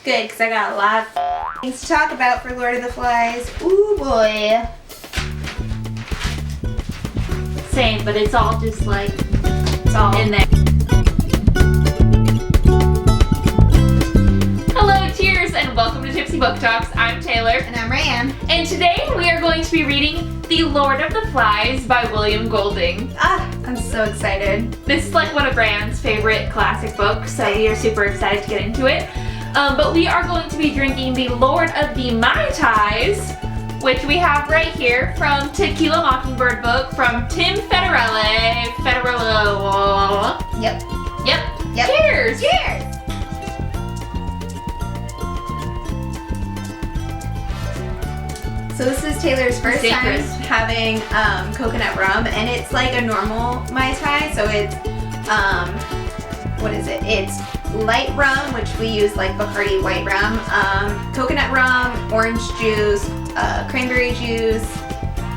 Good, because I got a lot of things to talk about for Lord of the Flies. Ooh boy. Same, but it's all just like, It's all in there. Hello, cheers, and welcome to Tipsy Book Talks. I'm Taylor. And I'm Ran. And today we are going to be reading The Lord of the Flies by William Golding. I'm so excited. This is like one of Rand's favorite classic books, so we are super excited to get into it. But we are going to be drinking the Lord of the Mai Tais, which we have right here from Tequila Mockingbird book from Tim Federle. Yep. Cheers! Cheers! So this is Taylor's first time Dangerous. having coconut rum, and it's like a normal Mai Tai, so it's, what is it? It's light rum, which we use like Bacardi white rum, coconut rum, orange juice, cranberry juice,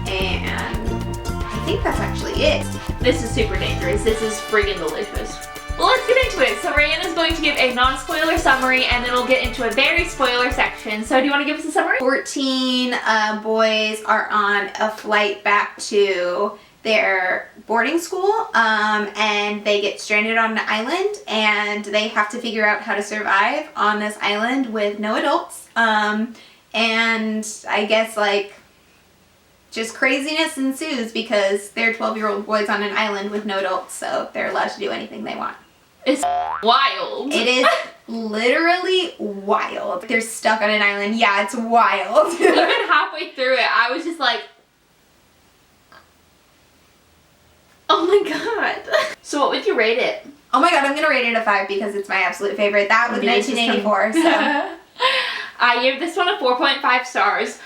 and I think that's actually it. This is super dangerous. This is friggin' delicious. Well, let's get into it. So Ryan is going to give a non-spoiler summary, and then we'll get into a very spoiler section. So do you want to give us a summary? 14 boys are on a flight back to their boarding school, and they get stranded on an island, and they have to figure out how to survive on this island with no adults. And I guess like just craziness ensues because they're 12-year-old boys on an island with no adults, so they're allowed to do anything they want. It's wild. It is literally wild. They're stuck on an island. Yeah, it's wild. Even halfway through it, I was just like, oh my god. So what would you rate it? Oh my god, I'm gonna rate it a 5 because it's my absolute favorite. That was 1984, so. I gave this one a 4.5 stars.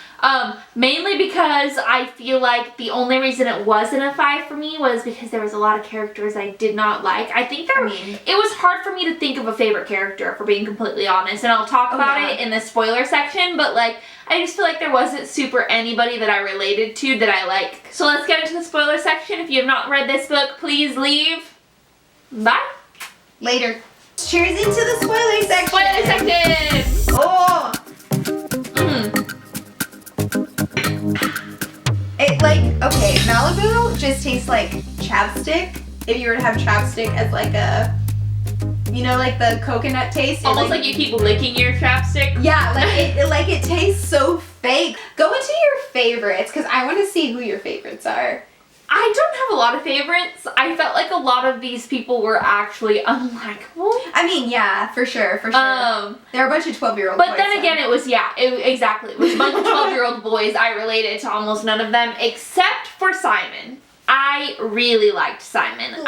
Mainly because I feel like the only reason it wasn't a 5 for me was because there was a lot of characters I did not like. I think it was hard for me to think of a favorite character, for being completely honest, and I'll talk about it in the spoiler section, but like, I just feel like there wasn't super anybody that I related to that I like. So let's get into the spoiler section. If you have not read this book, please leave. Bye. Later. Cheers into the spoiler section. Spoiler section. Oh. It like, okay, Malibu just tastes like chapstick. If you were to have chapstick as like a, you know, like the coconut taste. Almost like you keep licking your chapstick. Yeah, like it tastes so fake. Go into your favorites, because I want to see who your favorites are. I don't have a lot of favorites. I felt like a lot of these people were actually unlikable. I mean, yeah, for sure. They're a bunch of 12-year-old boys. But then again, it was, exactly. It was a bunch of 12-year-old boys. I related to almost none of them, except for Simon. I really liked Simon.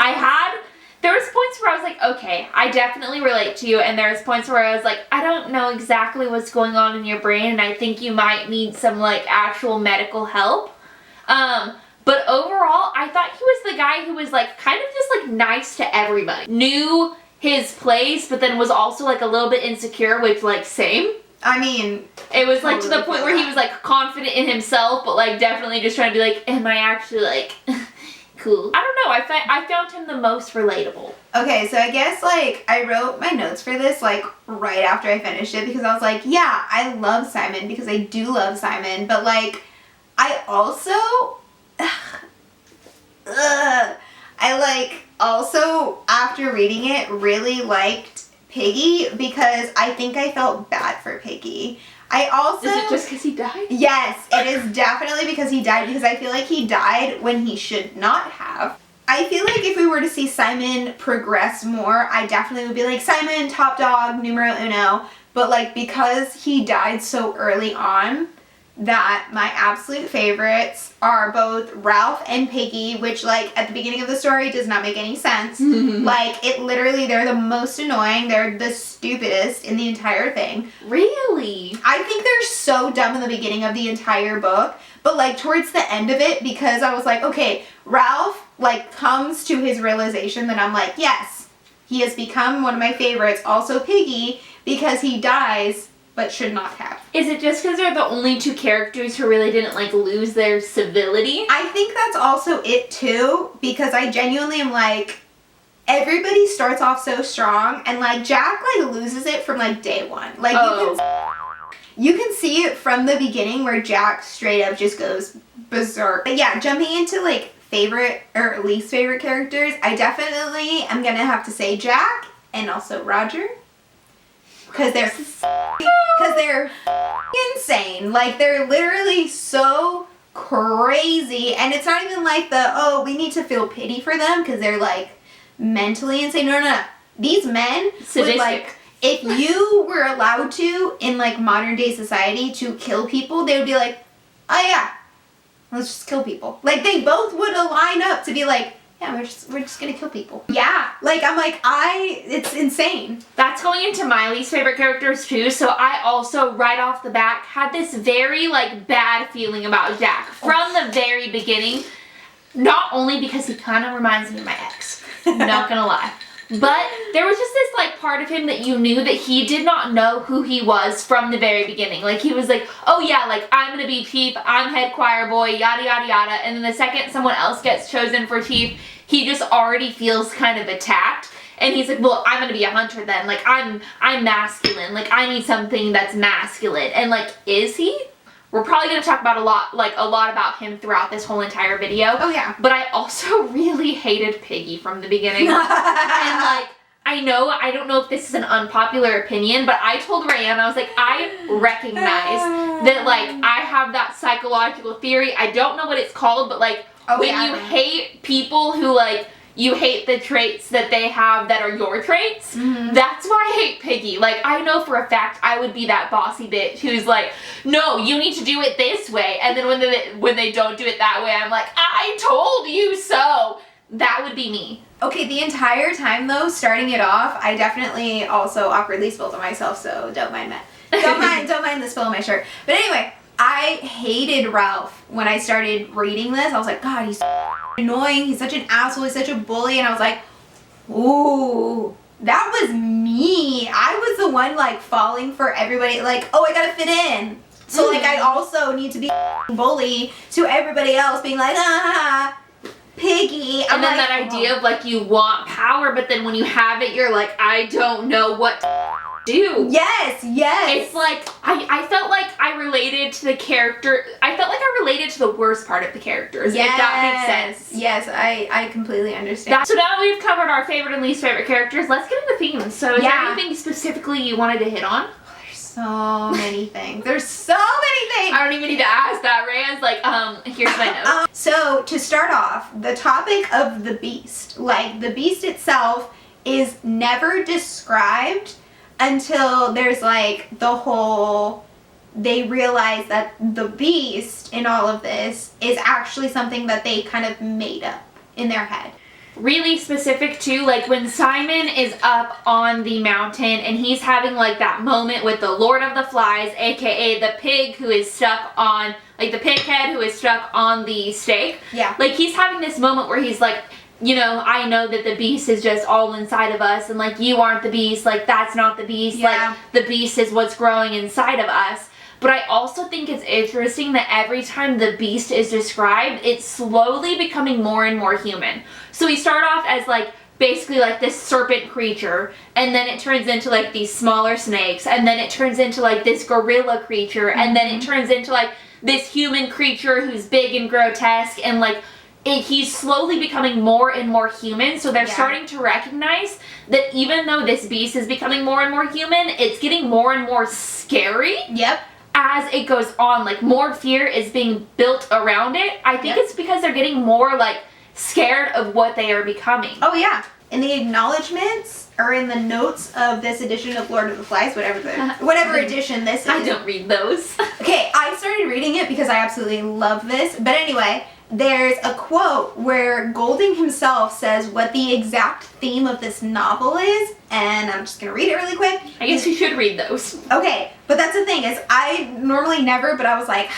There was points where I was like, okay, I definitely relate to you, and there was points where I was like, I don't know exactly what's going on in your brain, and I think you might need some, like, actual medical help. But overall, I thought he was the guy who was like kind of just like nice to everybody. Knew his place, but then was also like a little bit insecure, which like same. I mean, it was like to the point where he was like confident in himself, but like definitely just trying to be like, am I actually like cool? I don't know, I found him the most relatable. Okay, so I guess like I wrote my notes for this like right after I finished it because I was like, yeah, I love Simon because I do love Simon, but like I also I like also after reading it really liked Piggy because I think I felt bad for Piggy. I also... Is it just because he died? Yes, it is definitely because he died, because I feel like he died when he should not have. I feel like if we were to see Simon progress more, I definitely would be like, Simon, top dog, numero uno. But like, because he died so early on, that my absolute favorites are both Ralph and Piggy, which like at the beginning of the story does not make any sense. Like it literally, they're the most annoying. They're the stupidest in the entire thing. Really? I think they're so dumb in the beginning of the entire book, but like towards the end of it, because I was like, okay, Ralph like comes to his realization that I'm like, yes, he has become one of my favorites. Also Piggy, because he dies but should not have. Is it just because they're the only two characters who really didn't like lose their civility? I think that's also it too, because I genuinely am like, everybody starts off so strong, and like Jack like loses it from like day one. Like you can see it from the beginning where Jack straight up just goes berserk. But yeah, jumping into like favorite or least favorite characters, I definitely am gonna have to say Jack and also Roger. Because they're insane. Like, they're literally so crazy. And it's not even like we need to feel pity for them because they're, like, mentally insane. No. These men would, like, if you were allowed to, in, like, modern day society, to kill people, they would be like, oh, yeah, let's just kill people. Like, they both would align up to be like, yeah, we're just gonna kill people. Yeah. Like, I'm like, it's insane. That's going into my least favorite characters too, so I also, right off the bat, had this very, like, bad feeling about Jack from the very beginning. Not only because he kind of reminds me of my ex, not gonna lie, but there was just this, like, part of him that you knew that he did not know who he was from the very beginning. Like, he was like, oh yeah, like, I'm gonna be Chief, I'm head choir boy, yada yada yada, and then the second someone else gets chosen for Chief, he just already feels kind of attacked. And he's like, well, I'm gonna be a hunter then. Like, I'm masculine. Like, I need something that's masculine. And, like, is he? We're probably gonna talk about a lot about him throughout this whole entire video. Oh, yeah. But I also really hated Piggy from the beginning. And, like, I don't know if this is an unpopular opinion, but I told Rayanne, I was like, I recognize that, like, I have that psychological theory. I don't know what it's called, but, like, you hate people who, like, you hate the traits that they have that are your traits. Mm-hmm. That's why I hate Piggy. Like, I know for a fact I would be that bossy bitch who's like, no, you need to do it this way. And then when they don't do it that way, I'm like, I told you so. That would be me. Okay, the entire time though, starting it off, I definitely also awkwardly spilled on myself, so don't mind that. Don't mind the spill on my shirt. But anyway, I hated Ralph when I started reading this. I was like, God, he's so annoying. He's such an asshole. He's such a bully. And I was like, ooh, that was me. I was the one, like, falling for everybody. Like, oh, I gotta fit in. So, like, I also need to be a bully to everybody else, being like, Piggy. And then that idea of, like, you want power, but then when you have it, you're like, I don't know what to do. Yes. It's like, I felt like I related to the character. I felt like I related to the worst part of the characters, if that makes sense. Yes, I completely understand. So now that we've covered our favorite and least favorite characters, let's get into themes. So is there anything specifically you wanted to hit on? So many things. There's so many things. I don't even need to ask that. Rand's like, here's my note. So to start off, the topic of the beast. Like, the beast itself is never described until there's, like, they realize that the beast in all of this is actually something that they kind of made up in their head. Really specific too, like when Simon is up on the mountain and he's having, like, that moment with the Lord of the Flies, aka the pig who is stuck on, like, the pig head who is stuck on the stake. Yeah. Like, he's having this moment where he's like, you know, I know that the beast is just all inside of us, and, like, you aren't the beast, like, that's not the beast, like, the beast is what's growing inside of us. But I also think it's interesting that every time the beast is described, it's slowly becoming more and more human. So we start off as, like, basically, like, this serpent creature, and then it turns into, like, these smaller snakes, and then it turns into, like, this gorilla creature, and then it turns into, like, this human creature who's big and grotesque, and, like, he's slowly becoming more and more human, so they're starting to recognize that even though this beast is becoming more and more human, it's getting more and more scary. Yep. As it goes on, like, more fear is being built around it. I think it's because they're getting more, like, scared of what they are becoming. Oh, yeah. In the acknowledgments, or in the notes of this edition of Lord of the Flies, whatever edition this is. I don't read those. Okay, I started reading it because I absolutely love this. But anyway, there's a quote where Golding himself says what the exact theme of this novel is, and I'm just going to read it really quick. I guess you should read those. Okay, but that's the thing, is I normally never, but I was like,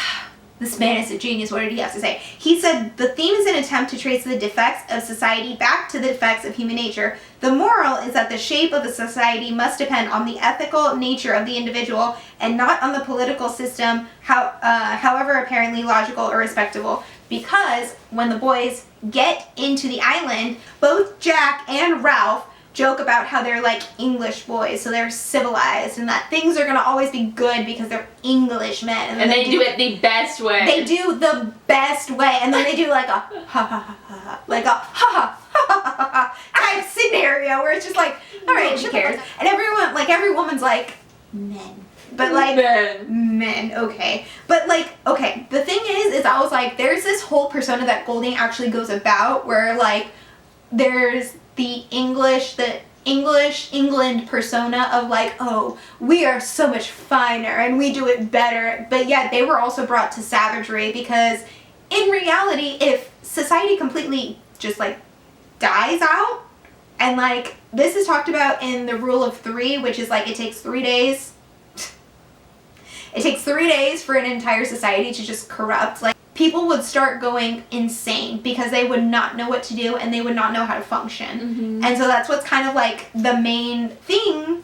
this man is a genius, what did he have to say? He said, the theme is an attempt to trace the defects of society back to the defects of human nature. The moral is that the shape of the society must depend on the ethical nature of the individual and not on the political system, however apparently logical or respectable. because when the boys get into the island, both Jack and Ralph joke about how they're like English boys, so they're civilized, and that things are gonna always be good because they're English men. And they do it the best way. They do the best way, and then they do like a ha ha ha ha, like a ha ha ha ha ha type scenario where it's just like, all right, she cares, and everyone, like every woman's like, men. But like men, okay. But like, okay, the thing is I was like, there's this whole persona that Golding actually goes about where like there's the England persona of like, oh, we are so much finer and we do it better. But yet they were also brought to savagery because in reality, if society completely just like dies out, and like this is talked about in the rule of 3, which is like it takes 3 days. It takes 3 days for an entire society to just corrupt. Like, people would start going insane because they would not know what to do and they would not know how to function. Mm-hmm. And so that's what's kind of like the main theme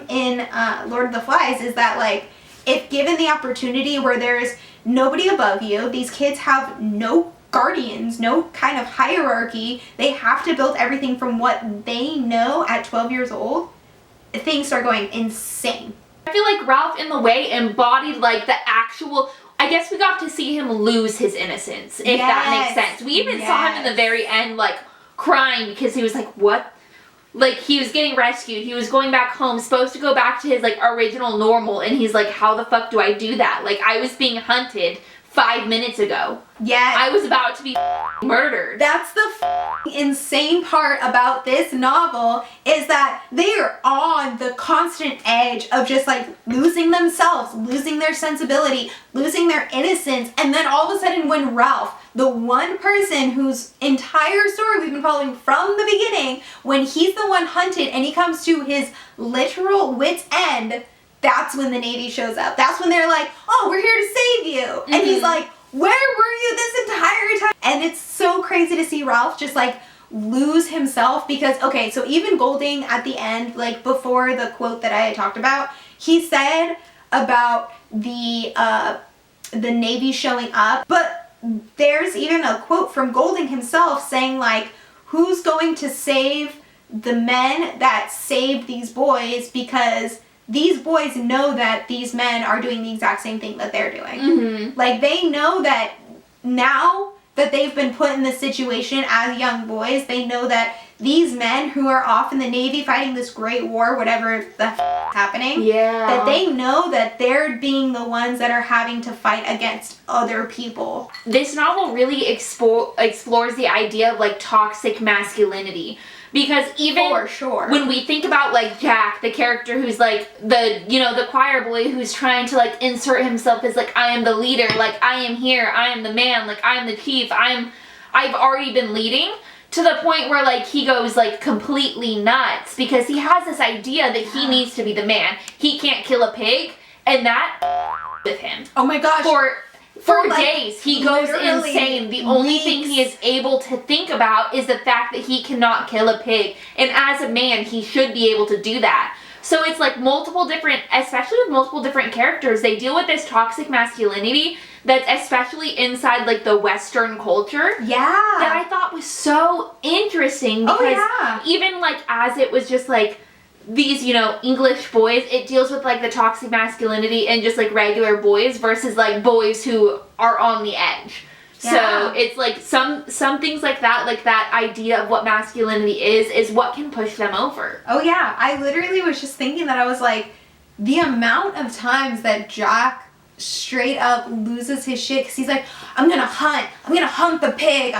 in Lord of the Flies is that like, if given the opportunity where there's nobody above you, these kids have no guardians, no kind of hierarchy, they have to build everything from what they know at 12 years old, things start going insane. I feel like Ralph in the way embodied like the actual, I guess we got to see him lose his innocence, if that makes sense. We even saw him in the very end like crying because he was like, what? Like he was getting rescued, he was going back home, supposed to go back to his like original normal, and he's like, how the fuck do I do that? Like I was being hunted 5 minutes ago. Yes. I was about to be murdered. That's the insane part about this novel is that they are on the constant edge of just like losing themselves, losing their sensibility, losing their innocence, and then all of a sudden when Ralph, the one person whose entire story we've been following from the beginning, when he's the one hunted and he comes to his literal wit's end, that's when the Navy shows up. That's when they're like, oh, we're here to save you. Mm-hmm. And he's like, where were you this entire time? And it's so crazy to see Ralph just like lose himself because, okay, so even Golding at the end, like before the quote that I had talked about, he said about the Navy showing up, but there's even a quote from Golding himself saying like, who's going to save the men that saved these boys, because these boys know that these men are doing the exact same thing that they're doing. Mm-hmm. Like, they know that now that they've been put in this situation as young boys, they know that these men who are off in the Navy fighting this great war, whatever the happening, that they know that they're being the ones that are having to fight against other people. This novel really explores the idea of, like, toxic masculinity. Because even for sure, when we think about like Jack, the character who's like the choir boy who's trying to like insert himself as like, I am the leader, like I am here, I am the man, like I am the chief, I've already been leading, to the point where like he goes like completely nuts because he has this idea that he needs to be the man. He can't kill a pig, and that with him. Oh my gosh. For like, days, he goes insane. The only thing he is able to think about is the fact that he cannot kill a pig. And as a man, he should be able to do that. So it's like multiple different, especially with multiple different characters, they deal with this toxic masculinity that's especially inside like the Western culture. Yeah. That I thought was so interesting because even like as it was just like these, English boys, it deals with like the toxic masculinity and just like regular boys versus like boys who are on the edge. Yeah. So it's like some things like that idea of what masculinity is what can push them over. Oh yeah, I literally was just thinking that. I was like, the amount of times that Jack straight up loses his shit because he's like, I'm gonna hunt the pig,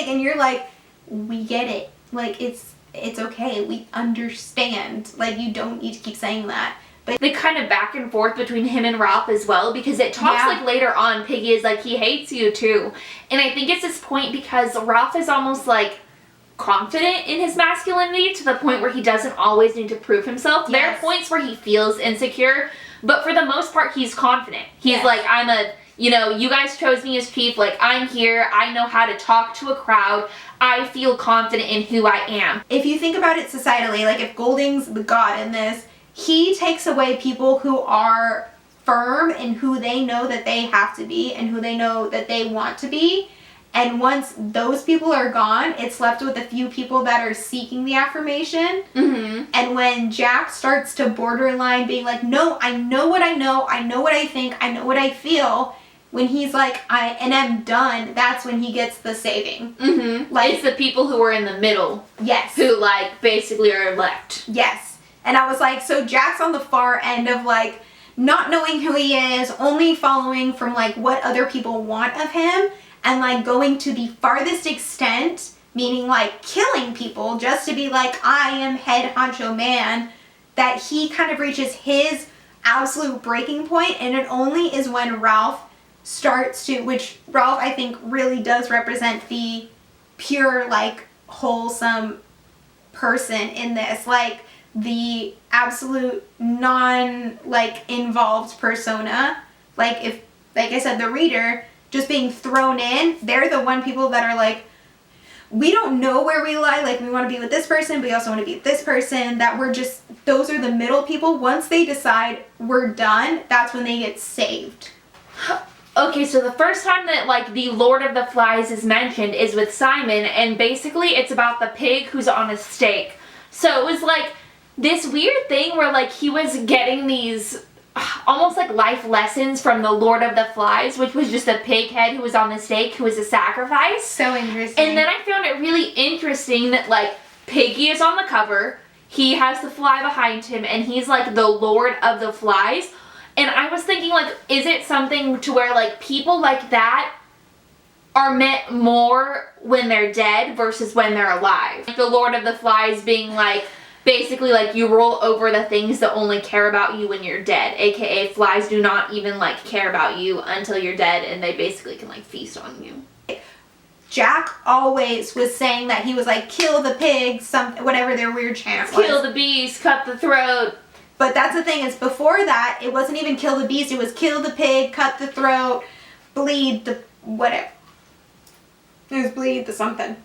and you're like, we get it, like it's okay, we understand, like you don't need to keep saying that. But the kind of back and forth between him and Ralph as well, because it talks like later on, Piggy is like, he hates you too. And I think it's this point because Ralph is almost like confident in his masculinity to the point where he doesn't always need to prove himself. Yes. There are points where he feels insecure, but for the most part, he's confident. He's like, you guys chose me as chief, like I'm here, I know how to talk to a crowd, I feel confident in who I am. If you think about it societally, like if Golding's the god in this, he takes away people who are firm in who they know that they have to be and who they know that they want to be. And once those people are gone, it's left with a few people that are seeking the affirmation. Mm-hmm. And when Jack starts to borderline being like, no, I know what I know what I think, I know what I feel, when he's like, I'm done, that's when he gets the saving. Mm-hmm. Like, it's the people who are in the middle. Yes. Who, like, basically are left. Yes. And I was like, so Jack's on the far end of, like, not knowing who he is, only following from, like, what other people want of him, and, like, going to the farthest extent, meaning, like, killing people just to be like, I am head honcho man, that he kind of reaches his absolute breaking point, and it only is when Ralph starts to, which Ralph, I think, really does represent the pure, like, wholesome person in this, like, the absolute non, involved persona. Like, if, like I said, the reader just being thrown in, they're the one people that are like, we don't know where we lie, like, we want to be with this person, but we also want to be with this person, that we're just, those are the middle people. Once they decide we're done, that's when they get saved. Okay, so the first time that, like, the Lord of the Flies is mentioned is with Simon, and basically it's about the pig who's on a stake. So it was, like, this weird thing where, like, he was getting these almost, like, life lessons from the Lord of the Flies, which was just a pig head who was on the stake, who was a sacrifice. So interesting. And then I found it really interesting that, like, Piggy is on the cover, he has the fly behind him, and he's, like, the Lord of the Flies. And I was thinking, like, is it something to where, like, people like that are meant more when they're dead versus when they're alive? Like, the Lord of the Flies being, like, basically, like, you roll over the things that only care about you when you're dead. AKA, flies do not even, like, care about you until you're dead, and they basically can, like, feast on you. Jack always was saying that he was like, kill the pig, whatever their weird chant was. Kill the beast, cut the throat. But that's the thing, is before that, it wasn't even kill the beast, it was kill the pig, cut the throat, bleed the whatever. It was bleed the something.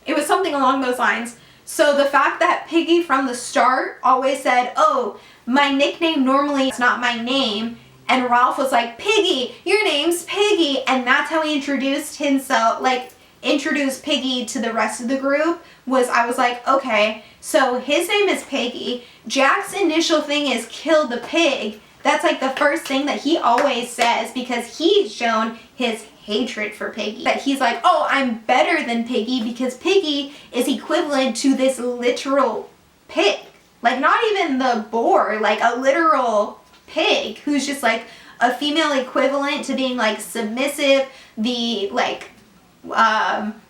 It was something along those lines. So the fact that Piggy from the start always said, oh, my nickname normally is not my name, and Ralph was like, Piggy, your name's Piggy, and that's how he introduced himself, like, introduced Piggy to the rest of the group, I was like, okay, so his name is Piggy. Jack's initial thing is kill the pig. That's like the first thing that he always says, because he's shown his hatred for Piggy. That he's like, oh, I'm better than Piggy because Piggy is equivalent to this literal pig. Like, not even the boar, like a literal pig who's just like a female equivalent to being like submissive, the like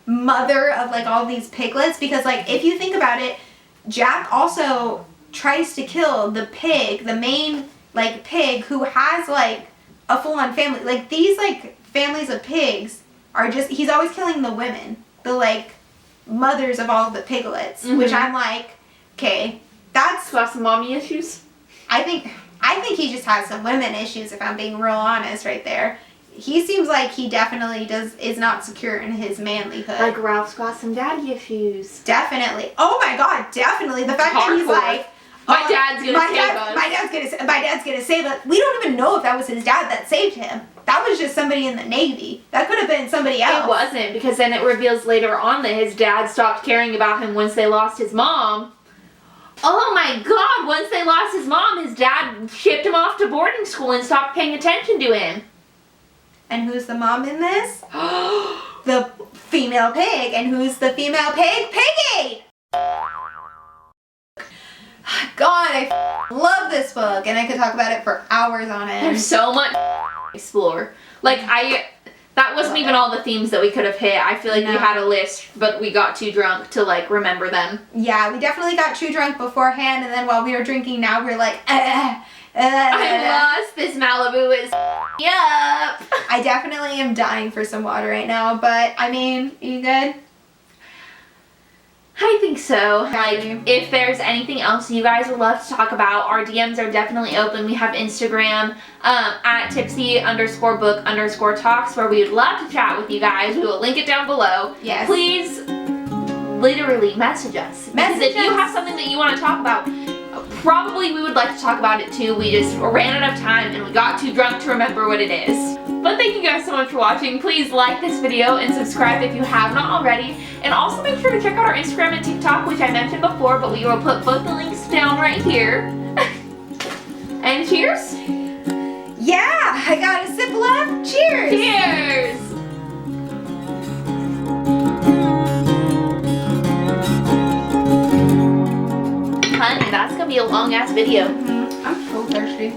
mother of like all these piglets. Because like, if you think about it, Jack also tries to kill the pig, the main like pig who has like a full-on family. Like, these like families of pigs are just, he's always killing the women, the like mothers of all of the piglets, which I'm like, okay, that's got some mommy issues. I think he just has some women issues, if I'm being real honest right there. He seems like he definitely is not secure in his manlyhood. Like, Ralph's got some daddy issues. Definitely. Oh my god, definitely. The fact that he's like, my dad's gonna save us. My dad's gonna save us. We don't even know if that was his dad that saved him. That was just somebody in the Navy. That could have been somebody else. It wasn't, because then it reveals later on that his dad stopped caring about him once they lost his mom. Oh my god, once they lost his mom, his dad shipped him off to boarding school and stopped paying attention to him. And who's the mom in this? The female pig. And who's the female pig? Piggy! God, I love this book, and I could talk about it for hours on end. There's so much to explore. Like, that wasn't even all the themes that we could have hit. I feel like we had a list, but we got too drunk to, like, remember them. Yeah, we definitely got too drunk beforehand, and then while we were drinking now, we were like, I lost this Malibu is up. I definitely am dying for some water right now, but, I mean, you good? I think so. Like, if there's anything else you guys would love to talk about, our DMs are definitely open. We have Instagram at tipsy_book_talks, where we would love to chat with you guys. We will link it down below. Yes. Please, literally message us. Because if you have something that you want to talk about, probably probably we would like to talk about it too. We just ran out of time and we got too drunk to remember what it is. But thank you guys so much for watching. Please like this video and subscribe if you have not already. And also make sure to check out our Instagram and TikTok, which I mentioned before, but we will put both the links down right here. And cheers! Yeah, I got a sip left. Cheers! Cheers! Honey, that's gonna be a long ass video. I'm so thirsty.